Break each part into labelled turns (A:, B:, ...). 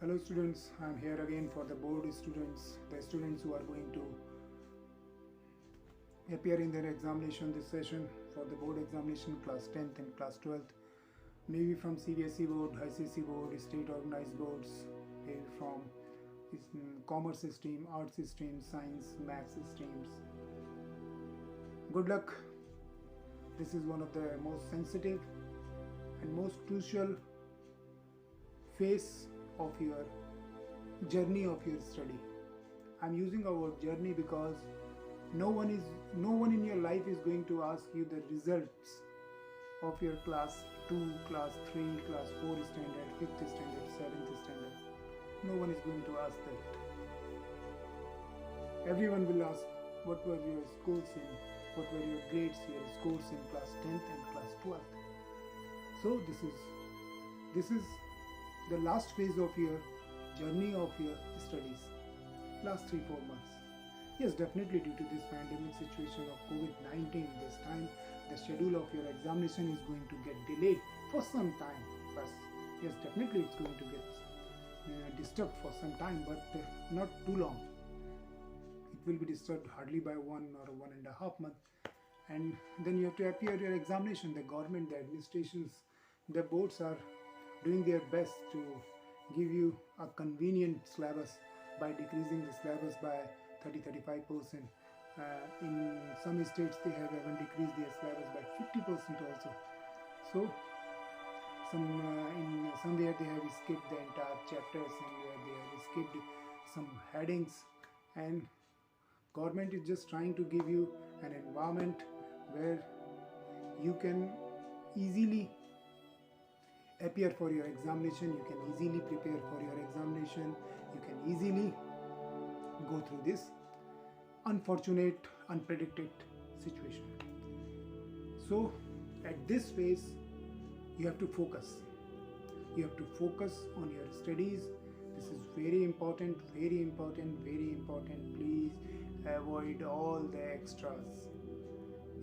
A: Hello students, I am here again for the board students, the students who are going to appear in their examination this session for the board examination class 10th and class 12th, maybe from CBSE board, ICSE board, state organized boards, maybe from commerce stream, arts stream, science, maths streams. Good luck. This is one of the most sensitive and most crucial phase of your journey of your study. I'm using our word journey because no one in your life is going to ask you the results of your class 2, class 3, class 4 standard, 5th standard, 7th standard. No one is going to ask that. Everyone will ask what were your scores in, what were your grades, your scores in class 10th and class 12th. So this is the last phase of your journey of your studies, last 3-4 months. Yes, definitely due to this pandemic situation of COVID-19, this time the schedule of your examination is going to get delayed for some time. But yes, definitely it's going to get disturbed for some time, but not too long. It will be disturbed hardly by 1 or 1.5 months, and then you have to appear your examination. The government, the administrations, the boards are doing their best to give you a convenient syllabus by decreasing the syllabus by 30-35%. In some states they have even decreased their syllabus by 50% also. So in somewhere they have skipped the entire chapters, somewhere they have skipped some headings, and government is just trying to give you an environment where you can easily appear for your examination, you can easily prepare for your examination, you can easily go through this unfortunate, unpredicted situation. So at this phase you have to focus. You have to focus on your studies. This is very important, very important, very important. Please avoid all the extras.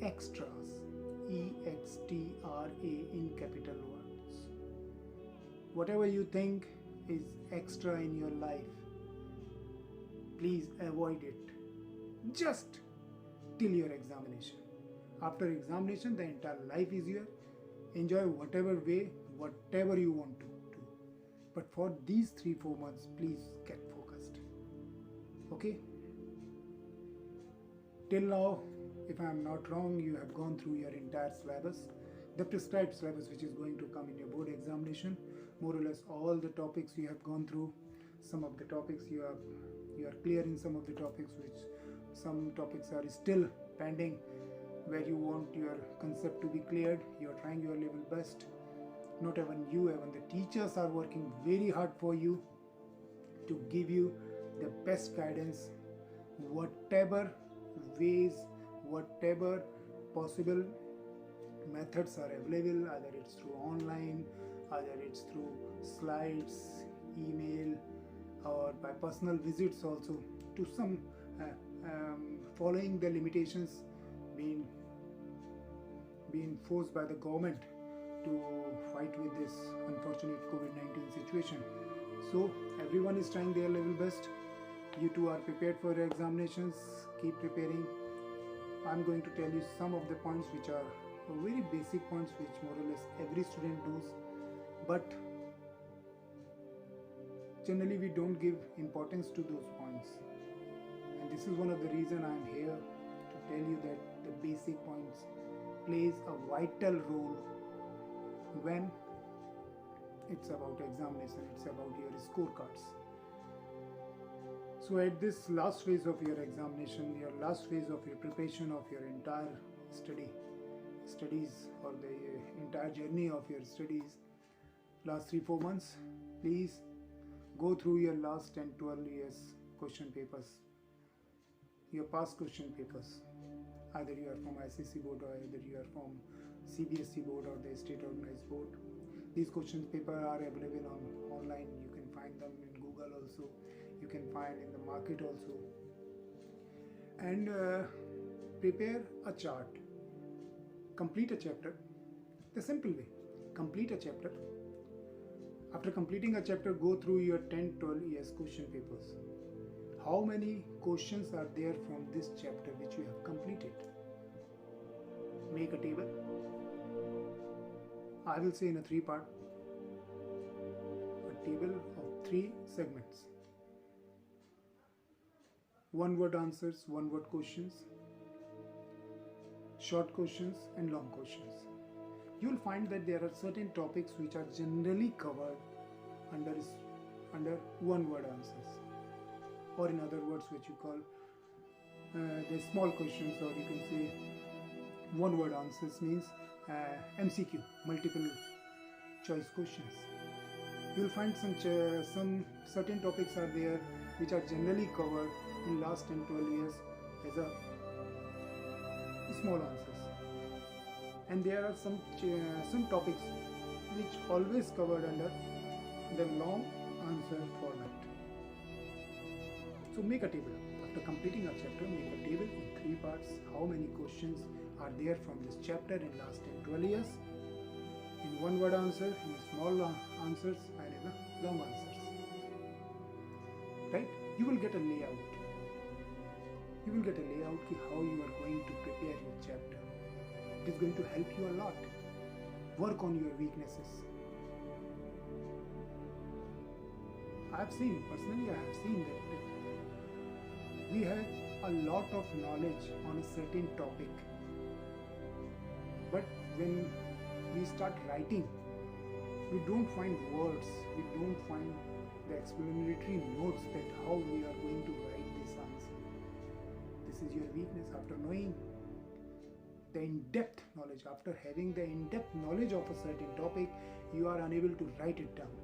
A: Extras. E-X-T-R-A in capital words. Whatever you think is extra in your life, please avoid it. Just till your examination. After examination, the entire life is yours. Enjoy whatever way, whatever you want to do. But for these 3-4 months, please get focused. Okay? Till now, if I am not wrong, you have gone through your entire syllabus, the prescribed syllabus which is going to come in your board examination. More or less all the topics you have gone through. Some of the topics you are clear in some of the topics, which some topics are still pending, where you want your concept to be cleared. You are trying your level best. Not even you, even the teachers are working very hard for you to give you the best guidance, whatever ways, whatever possible methods are available, either it's through online, either it's through slides, email, or by personal visits also, to some following the limitations being forced by the government to fight with this unfortunate COVID-19 situation. So everyone is trying their level best. You too are prepared for your examinations. Keep preparing. I'm going to tell you some of the points which are very basic points which more or less every student knows, but generally we don't give importance to those points. And this is one of the reasons I'm here to tell you that the basic points plays a vital role when it's about examination, it's about your scorecards. So at this last phase of your examination, your last phase of your preparation of your entire studies or the entire journey of your studies, last 3-4 months, please go through your last 10-12 years question papers, your past question papers. Either you are from ICSE board or either you are from CBSE board or the state organized board. These question papers are available online. You can find them in Google also. You can find in the market also. And prepare a chart. Complete a chapter. The simple way. Complete a chapter. After completing a chapter, go through your 10-12 years question papers. How many questions are there from this chapter which you have completed? Make a table. I will say in a 3-part. A table of 3 segments. 1-word answers, 1-word questions, short questions and long questions. You will find that there are certain topics which are generally covered under 1-word answers, or in other words which you call the small questions, or you can say 1-word answers means MCQ, multiple choice questions. You will find some certain topics are there which are generally covered in last 10-12 years as a small answers, and there are some topics which always covered under the long answer format. So make a table. After completing a chapter, make a table in 3 parts. How many questions are there from this chapter in last 10-12 years, in 1-word answer, in small answers and in long answers. Right? You will get a layout. You will get a layout of how you are going to prepare your chapter. It is going to help you a lot. Work on your weaknesses. Personally I have seen that we have a lot of knowledge on a certain topic, but when we start writing, we don't find words, we don't find the explanatory notes that how we are going to write this answer. This is your weakness. After knowing the in-depth knowledge, after having the in-depth knowledge of a certain topic, you are unable to write it down.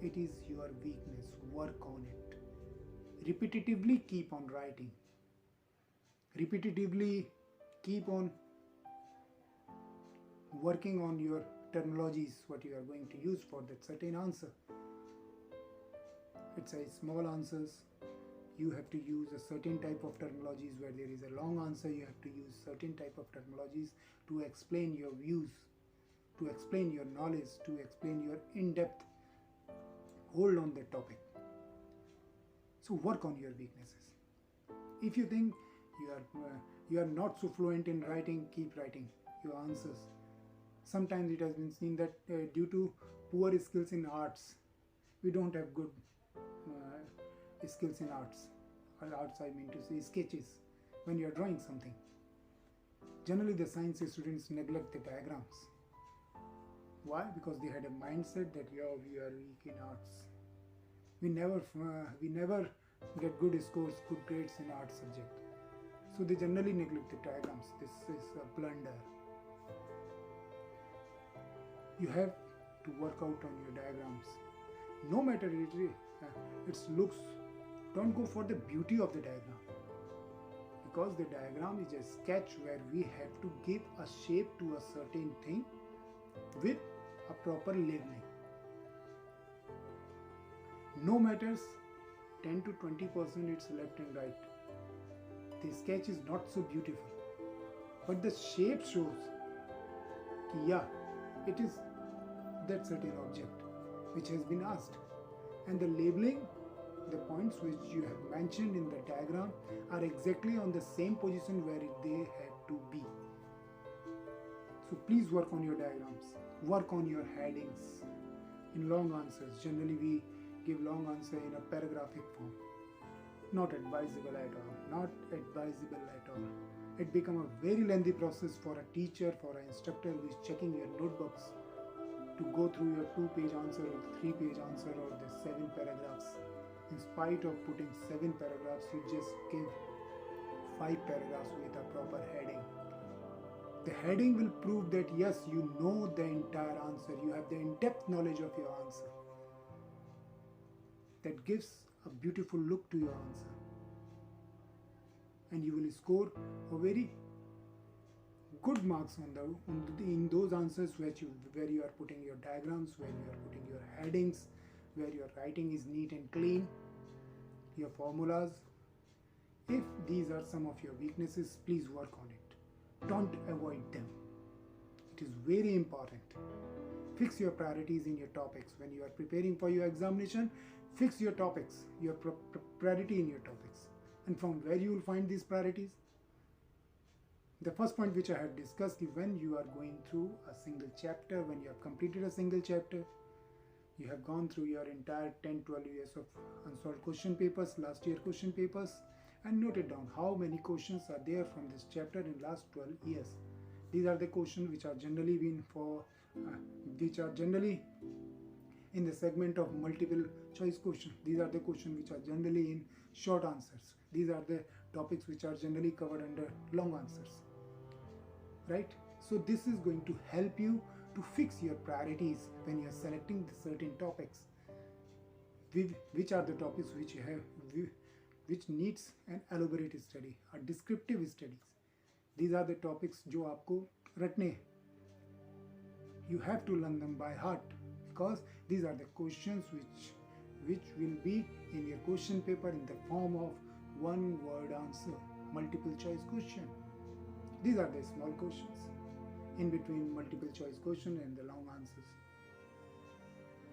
A: It is your weakness. Work on it. Repetitively keep on writing. Repetitively keep on working on your terminologies, what you are going to use for that certain answer. It's a small answers. You have to use a certain type of terminologies. Where there is a long answer, you have to use certain type of terminologies to explain your views, to explain your knowledge, to explain your in-depth hold on that topic. So work on your weaknesses. If you think you are not so fluent in writing, keep writing your answers. Sometimes it has been seen that due to poor skills in arts, we don't have good skills in arts. Arts, I mean to say sketches, when you are drawing something. Generally the science students neglect the diagrams. Why? Because they had a mindset that we are weak in arts. We never get good scores, good grades in art subject. So they generally neglect the diagrams. This is a blunder. You have to work out on your diagrams. No matter it looks, don't go for the beauty of the diagram. Because the diagram is a sketch where we have to give a shape to a certain thing with a proper labeling. No matters 10 to 20% it's left and right. The sketch is not so beautiful, but the shape shows yeah, it is that certain object which has been asked, and the labeling, the points which you have mentioned in the diagram are exactly on the same position where they have to be. So please work on your diagrams, work on your headings. In long answers, generally we give long answer in a paragraphic form. Not advisable at all, not advisable at all. It becomes a very lengthy process for a teacher, for an instructor who is checking your notebooks to go through your 2-page answer or 3-page answer or the 7 paragraphs. In spite of putting 7 paragraphs, you just give 5 paragraphs with a proper heading. The heading will prove that yes, you know the entire answer, you have the in-depth knowledge of your answer. That gives a beautiful look to your answer. And you will score a very good marks in those answers where you are putting your diagrams, where you are putting your headings, where your writing is neat and clean, your formulas. If these are some of your weaknesses, please work on it. Don't avoid them. It is very important. Fix your priorities in your topics. When you are preparing for your examination, fix your topics, your priority in your topics. And from where you will find these priorities? The first point which I had discussed is when you are going through a single chapter, when you have completed a single chapter, you have gone through your entire 10-12 years of unsolved question papers, last year question papers, and noted down how many questions are there from this chapter in last 12 years. These are the questions which are generally in the segment of multiple choice question. These are the questions which are generally in short answers. These are the topics which are generally covered under long answers. Right? So this is going to help you to fix your priorities when you are selecting the certain topics. Which are the topics which you have, which needs an elaborate study, a descriptive studies. These are the topics जो आपको रटने हैं. You have to learn them by heart because these are the questions which will be in your question paper in the form of one word answer, multiple choice question. These are the small questions in between multiple choice question and the long answers.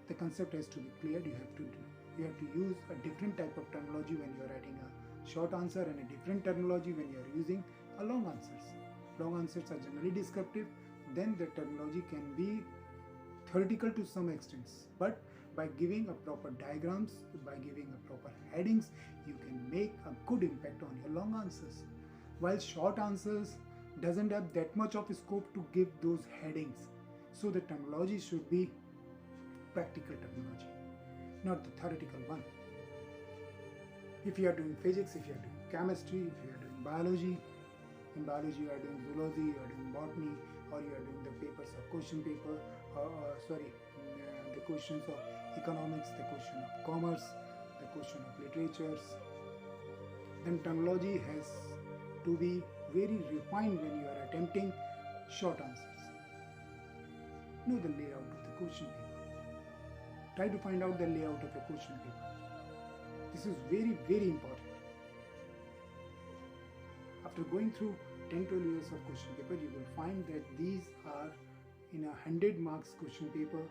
A: The concept has to be cleared. You have to use a different type of terminology when you are writing a short answer and a different terminology when you are using a long answers. Long answers are generally descriptive. Then the terminology can be theoretical to some extent, but by giving a proper diagrams, by giving a proper headings, you can make a good impact on your long answers. While short answers doesn't have that much of scope to give those headings, so the terminology should be practical terminology, not the theoretical one. If you are doing physics, if you are doing chemistry, if you are doing biology, in biology you are doing zoology, you are doing botany, or you are doing the papers of question paper, the questions of economics, the question of commerce, the question of literatures, then terminology has to be very refined when you are attempting short answers. Know the layout of the question paper. Try to find out the layout of a question paper. This is very, very important. After going through 10-12 years of question paper, you will find that these are in a 100 marks question paper.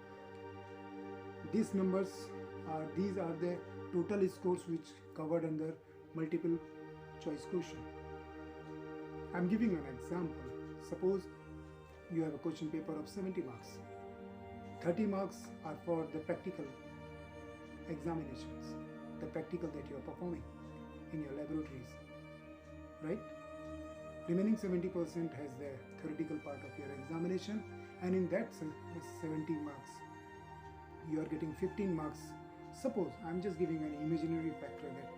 A: These are the total scores which covered under multiple choice question. I am giving an example. Suppose you have a question paper of 70 marks. 30 marks are for the practical examinations, the practical that you are performing in your laboratories, right? Remaining 70% has the theoretical part of your examination, and in that 70 marks, you are getting 15 marks. Suppose I am just giving an imaginary factor that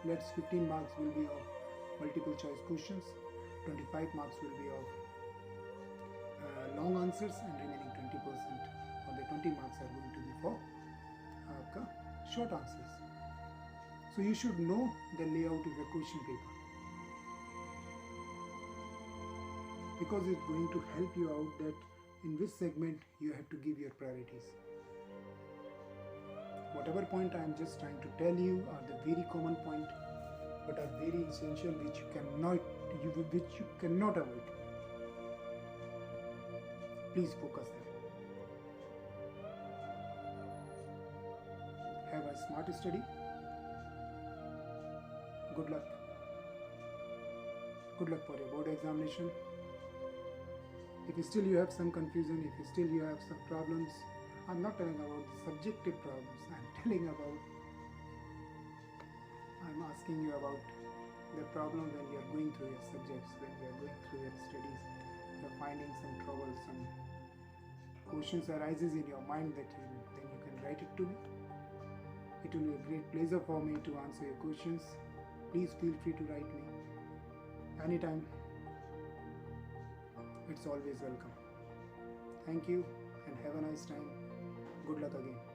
A: let's 15 marks will be of multiple choice questions, 25 marks will be of long answers, and remaining 20% or the 20 marks are going to be for short answers. So you should know the layout of your question paper, because it's going to help you out that in which segment you have to give your priorities. Whatever point I am just trying to tell you are the very common point, but are very essential, which you cannot avoid. Please focus there. Have a smart study. Good luck. Good luck for your board examination. If still you have some confusion, if still you have some problems, I'm not telling about the subjective problems. I'm asking you about the problem when you are going through your subjects, when you are going through your studies, you are finding some trouble, some questions arises in your mind that then you can write it to me. It will be a great pleasure for me to answer your questions. Please feel free to write me anytime. It's always welcome. Thank you and have a nice time. Good luck again.